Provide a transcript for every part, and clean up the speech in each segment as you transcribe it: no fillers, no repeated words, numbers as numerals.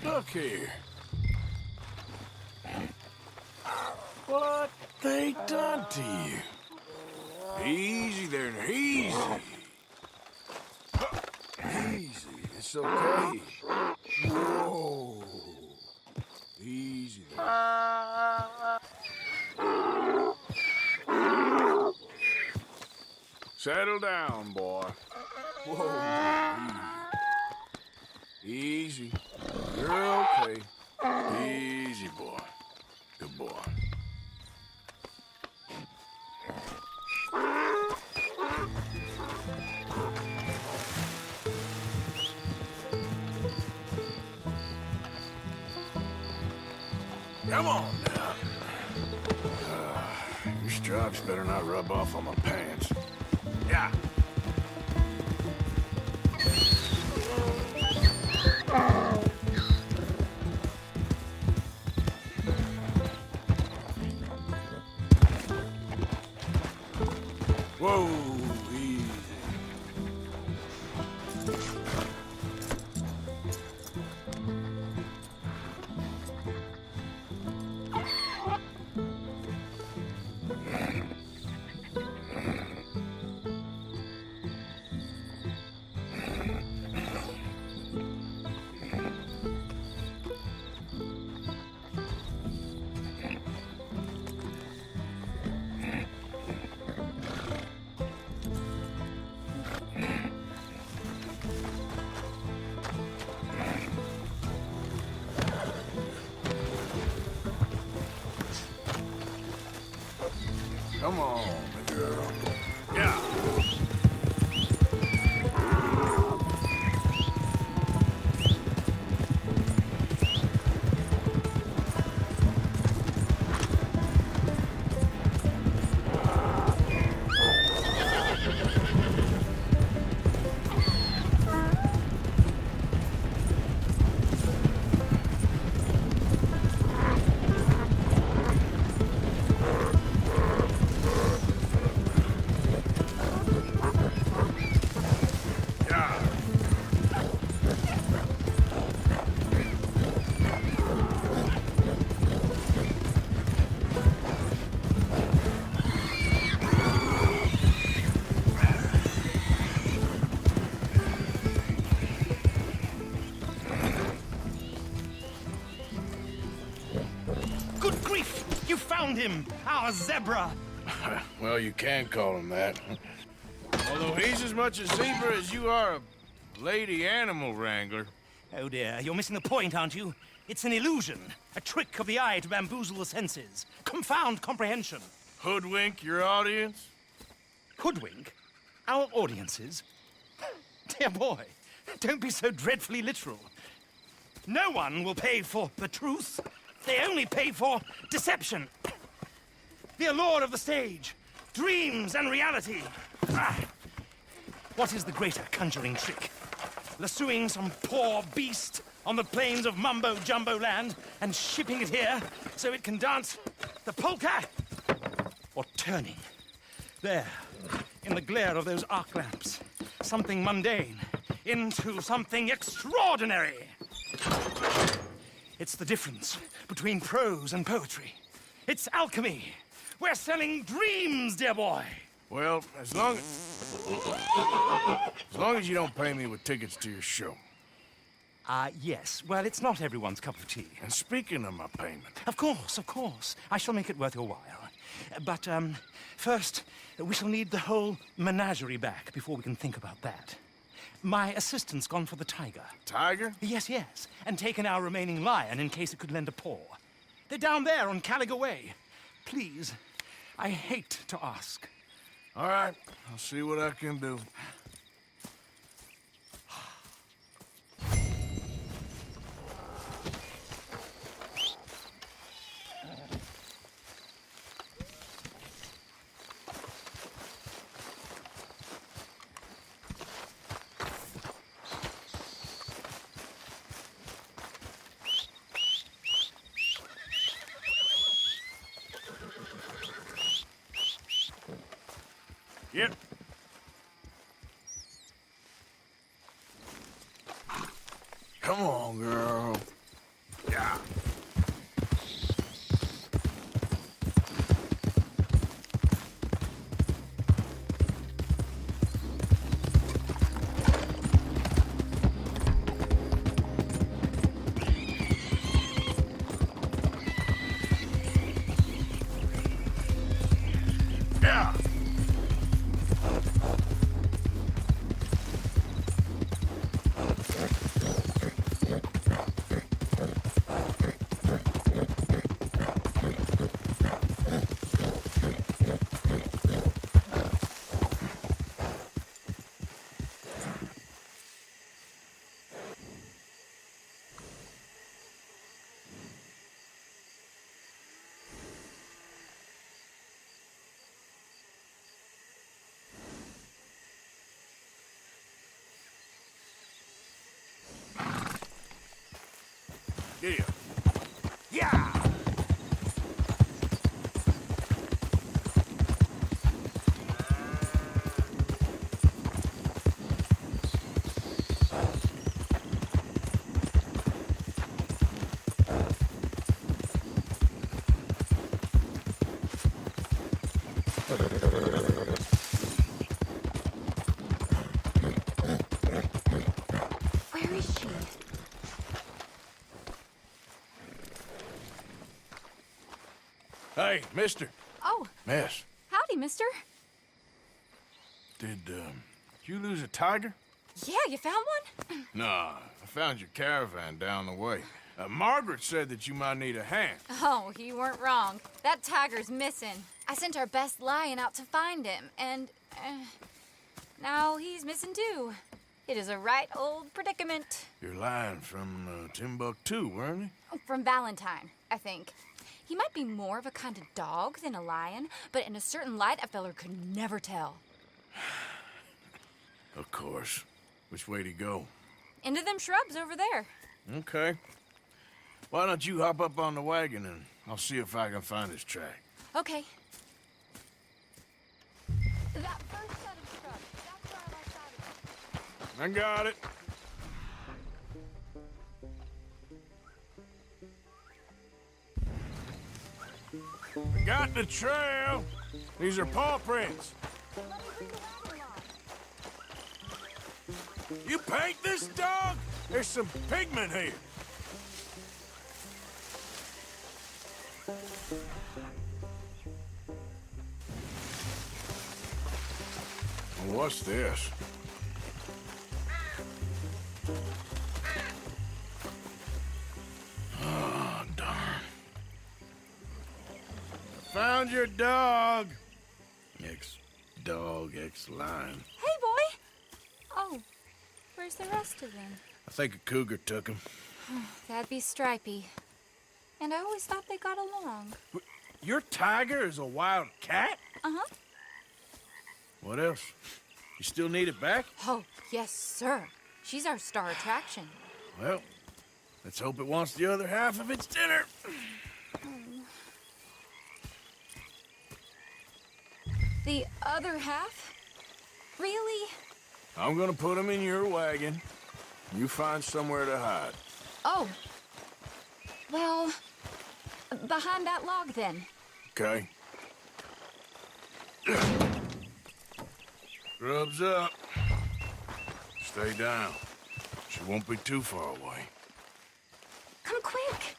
Look here. What they done to you? Easy there, easy. Easy, it's okay. Whoa. Easy there. Settle down, boy. Whoa. Easy. You're okay. Easy, boy. Good boy. Come on now. Your stripes better not rub off on my pants. Yeah. Whoa, easy. Come on, my girl. Yeah. Good grief! You found him! Our zebra! Well, you can call him that. Although he's as much a zebra as you are a lady animal wrangler. Oh dear, you're missing the point, aren't you? It's an illusion. A trick of the eye to bamboozle the senses. Confound comprehension. Hoodwink your audience? Hoodwink? Our audiences? Dear boy, don't be so dreadfully literal. No one will pay for the truth. They only pay for deception. The allure of the stage, dreams and reality. What is the greater conjuring trick? Lassoing some poor beast on the plains of mumbo-jumbo land and shipping it here so it can dance the polka? Or turning, there, in the glare of those arc lamps, something mundane into something extraordinary? It's the difference between prose and poetry. It's alchemy. We're selling dreams, dear boy. Well, as long as you don't pay me with tickets to your show. Yes. Well, it's not everyone's cup of tea. And speaking of my payment, Of course, of course. I shall make it worth your while. But, first, we shall need the whole menagerie back before we can think about that. My assistant's gone for the tiger. Tiger? Yes, yes. And taken our remaining lion in case it could lend a paw. They're down there on Caliga Way. Please, I hate to ask. All right, I'll see what I can do. Yep. Come on, girl. Yeah. Yeah. Yeah. Where is she? Hey, mister. Oh, Miss, howdy, mister. did you lose a tiger? Yeah, you found one? Nah, I found your caravan down the way. Margaret said that you might need a hand. Oh, you weren't wrong. That tiger's missing. I sent our best lion out to find him, and now he's missing too. It is a right old predicament. You're lying from Timbuktu, weren't you? From Valentine, I think. He might be more of a kind of dog than a lion, but in a certain light, a feller could never tell. Of course. Which way to go? Into them shrubs over there. Okay. Why don't you hop up on the wagon and I'll see if I can find his track. Okay. That first set of shrubs, that's where I last sighted him. I got it. Got the trail. These are paw prints. You paint this dog? There's some pigment here. What's this? Oh, darn. Found your dog. Ex-dog, ex-lion. Hey, boy! Oh, where's the rest of them? I think a cougar took him. That'd be Stripey. And I always thought they got along. Your tiger is a wild cat? Uh-huh. What else? You still need it back? Oh, yes, sir. She's our star attraction. Well, let's hope it wants the other half of its dinner. The other half? Really? I'm gonna put him in your wagon. You find somewhere to hide. Oh. Well, behind that log, then. Okay? Scrubs up. Stay down. She won't be too far away. Come quick.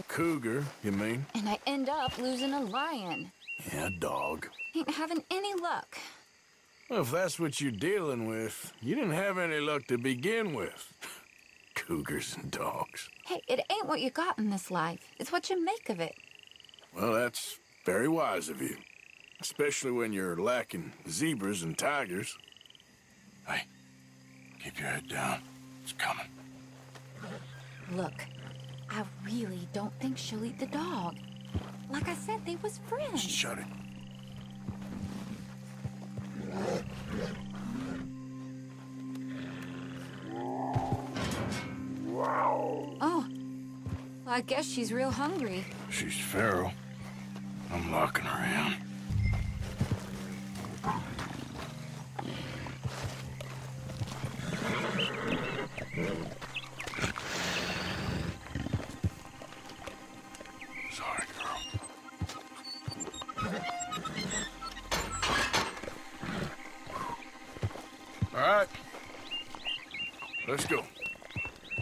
Cougar, you mean? And I end up losing a lion. Yeah, dog. Ain't having any luck. Well, if that's what you're dealing with, you didn't have any luck to begin with. Cougars and dogs. Hey, it ain't what you got in this life. It's what you make of it. Well, that's very wise of you. Especially when you're lacking zebras and tigers. Hey, keep your head down. It's coming. Look, I really don't think she'll eat the dog. Like I said, they was friends. Shut it. Oh, well, I guess she's real hungry. She's feral. I'm locking her in. Sorry, girl. All right. Let's go.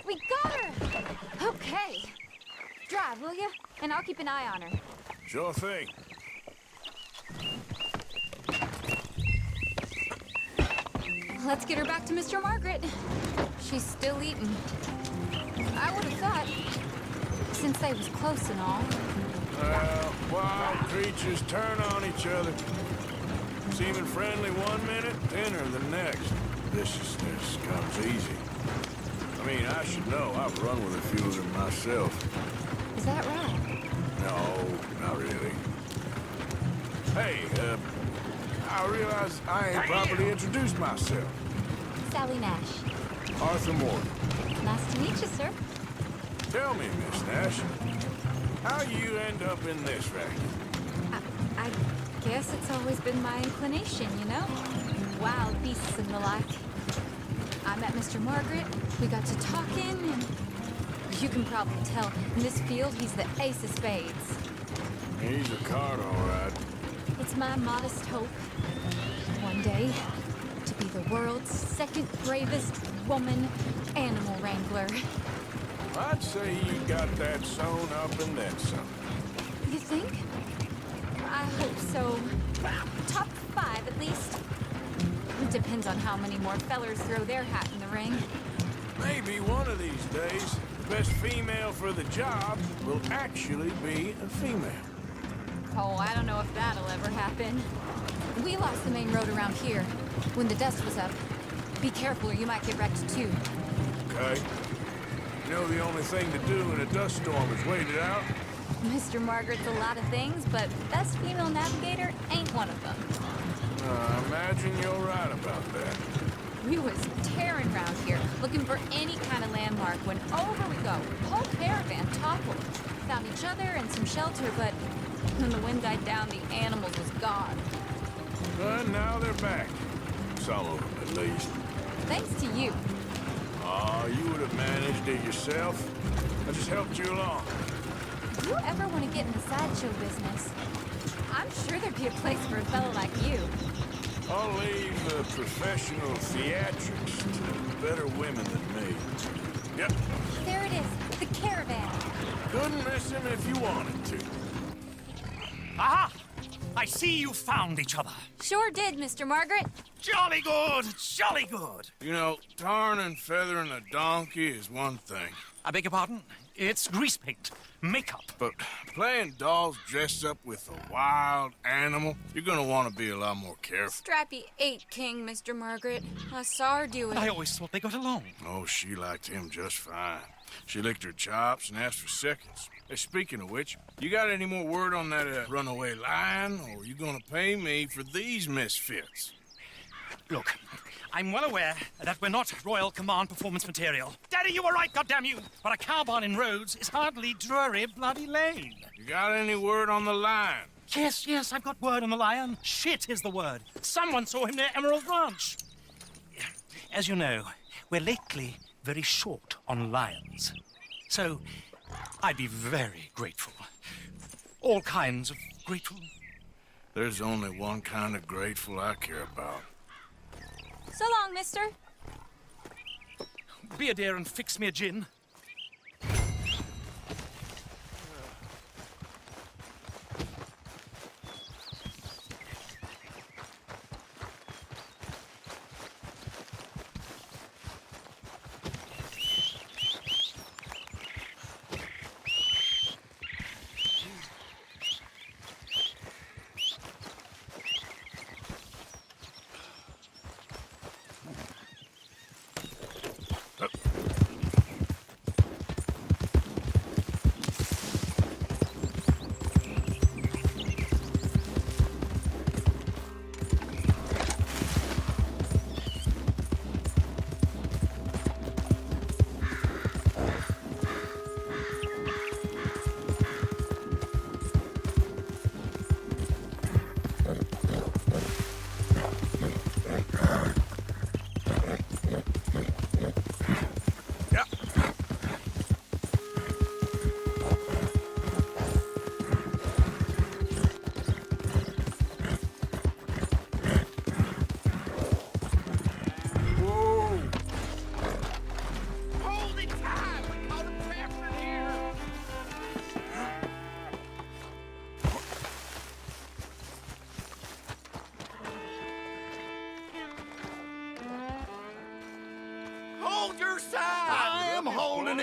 We got her! Okay. Drive, will you? And I'll keep an eye on her. Sure thing. let's get her back to Mr. Margaret. She's still eating. I would have thought, since they was close and all. Well, wild creatures turn on each other. Seeming friendly one minute, dinner the next. Viciousness comes easy. I mean, I should know. I've run with a few of them myself. Is that right? No, not really. Hey, I realize I ain't properly introduced myself. Sally Nash. Arthur Morgan. Nice to meet you, sir. Tell me, Miss Nash, how you end up in this racket? I guess it's always been my inclination, you know? Wild beasts and the like. I met Mr. Margaret, we got to talking, and you can probably tell, in this field, he's the ace of spades. He's a card, all right. It's my modest hope, one day, to be the world's second bravest woman animal wrangler. I'd say you got that sewn up and then some. You think? I hope so. Top 5, at least. It depends on how many more fellers throw their hat in the ring. Maybe one of these days, the best female for the job will actually be a female. Oh, I don't know if that'll ever happen. We lost the main road around here when the dust was up. Be careful or you might get wrecked too. Okay? You know the only thing to do in a dust storm is wait it out? Mr. Margaret's a lot of things, but best female navigator ain't one of them. I imagine you're right about that. We was tearing around here, looking for any kind of landmark when over we go. Whole caravan toppled. Found each other and some shelter, but when the wind died down, the animals was gone. But now they're back. Some of them, at least. Thanks to you. Oh, you would have managed it yourself. I just helped you along. If you ever want to get in the sideshow business, I'm sure there'd be a place for a fellow like you. I'll leave the professional theatrics to better women than me. Yep, There it is, the caravan. couldn't miss him if you wanted to. Aha! I see you found each other. Sure did, Mr. Margaret. Jolly good, jolly good. You know, tarring and feathering a donkey is one thing. I beg your pardon? It's grease paint, makeup. But playing dolls dressed up with a wild animal, you're gonna want to be a lot more careful. Strappy ate King, Mr. Margaret. I saw her do it. I always thought they got along. Oh, she liked him just fine. She licked her chops and asked for seconds. Hey, speaking of which, you got any more word on that runaway lion, or you gonna pay me for these misfits? Look, I'm well aware that we're not Royal Command performance material. Daddy, you were right, goddamn you! But a cow barn in Rhodes is hardly Drury Bloody Lane. You got any word on the lion? Yes, I've got word on the lion. Shit is the word. Someone saw him near Emerald Ranch. As you know, we're lately very short on lions. So, I'd be very grateful. All kinds of grateful. There's only one kind of grateful I care about. So long, mister. Be a dear and fix me a gin.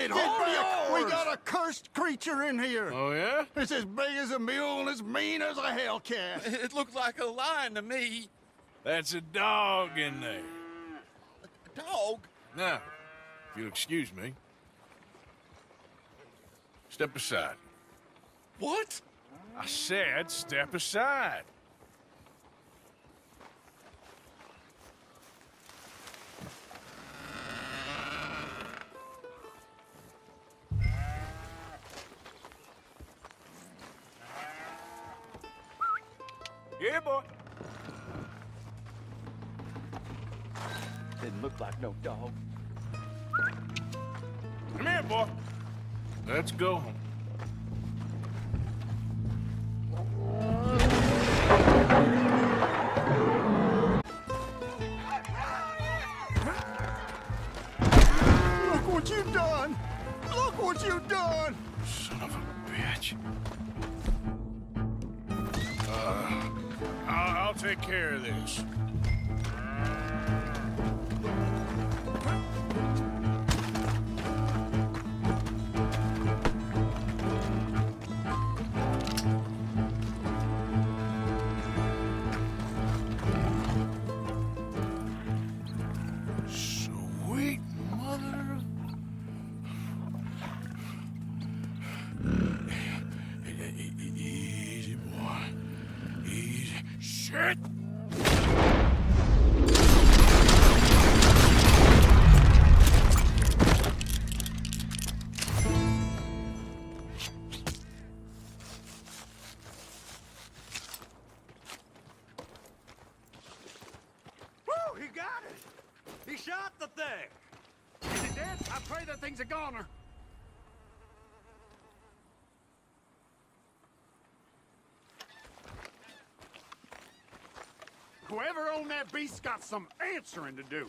Take it back! We got a cursed creature in here. Oh, yeah? It's as big as a mule and as mean as a hellcat. It looked like a lion to me. That's a dog in there. A dog? Now, if you'll excuse me, step aside. What? I said step aside. Yeah, boy. Didn't look like no dog. Come here, boy. Let's go home. Look what you've done! Look what you've done! Son of a bitch. I'll take care of this. Sweet mother of... Easy, boy. Easy. Shit! Woo! He got it! He shot the thing! Is he dead? I pray that thing's a goner. Whoever owned that beast's got some answering to do.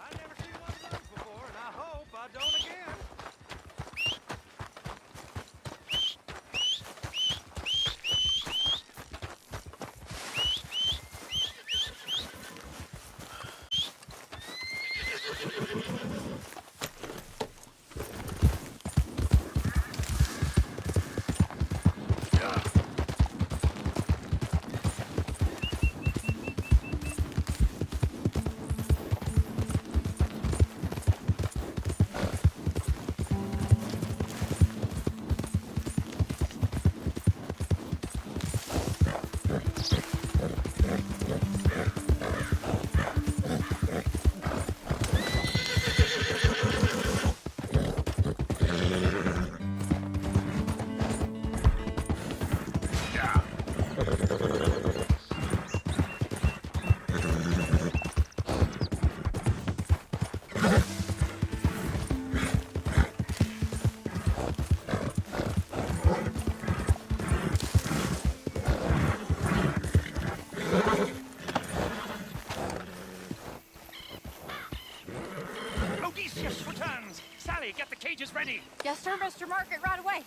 I've never seen one of those before, and I hope I don't again. Odysseus returns. Sally, get the cages ready. Yes, sir, Mr. Margaret, right away.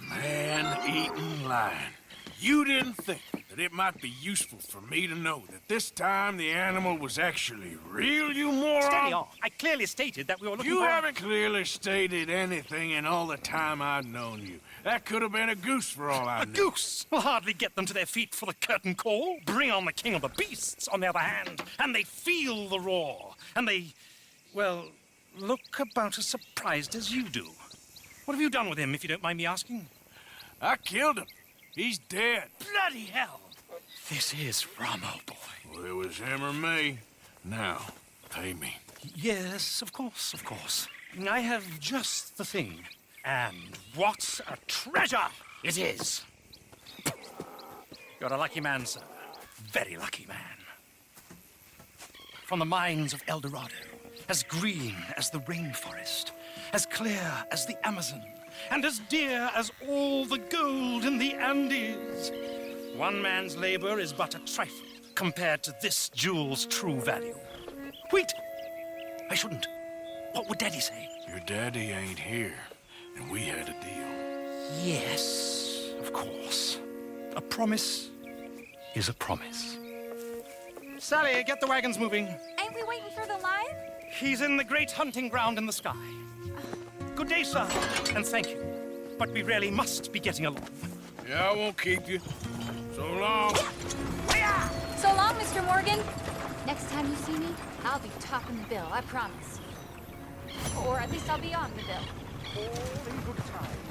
Man-eating lion. You didn't think that it might be useful for me to know that this time the animal was actually real, you moron? Steady on. I clearly stated that we were looking You for... haven't clearly stated anything in all the time I've known you. That could have been a goose for all I A knew. goose will hardly get them to their feet for the curtain call. Bring on the king of the beasts, on the other hand, and they feel the roar. And they, well, look about as surprised as you do. What have you done with him, if you don't mind me asking? I killed him. He's dead. Bloody hell! This is Ramo, boy. Well, it was him or me. Now, pay me. Yes, of course, of course. I have just the thing. And what a treasure it is! You're a lucky man, sir. Very lucky man. From the mines of El Dorado, as green as the rainforest, as clear as the Amazon, and as dear as all the gold in the Andes. One man's labor is but a trifle compared to this jewel's true value. Wait! I shouldn't. What would Daddy say? Your daddy ain't here, and we had a deal. Yes, of course. A promise is a promise. Sally, get the wagons moving. Ain't we waiting for the lion? He's in the great hunting ground in the sky. Good day, sir, and thank you. But we really must be getting along. Yeah, I won't keep you. So long. So long, Mr. Morgan. Next time you see me, I'll be topping the bill, I promise. Or at least I'll be on the bill. All in good time.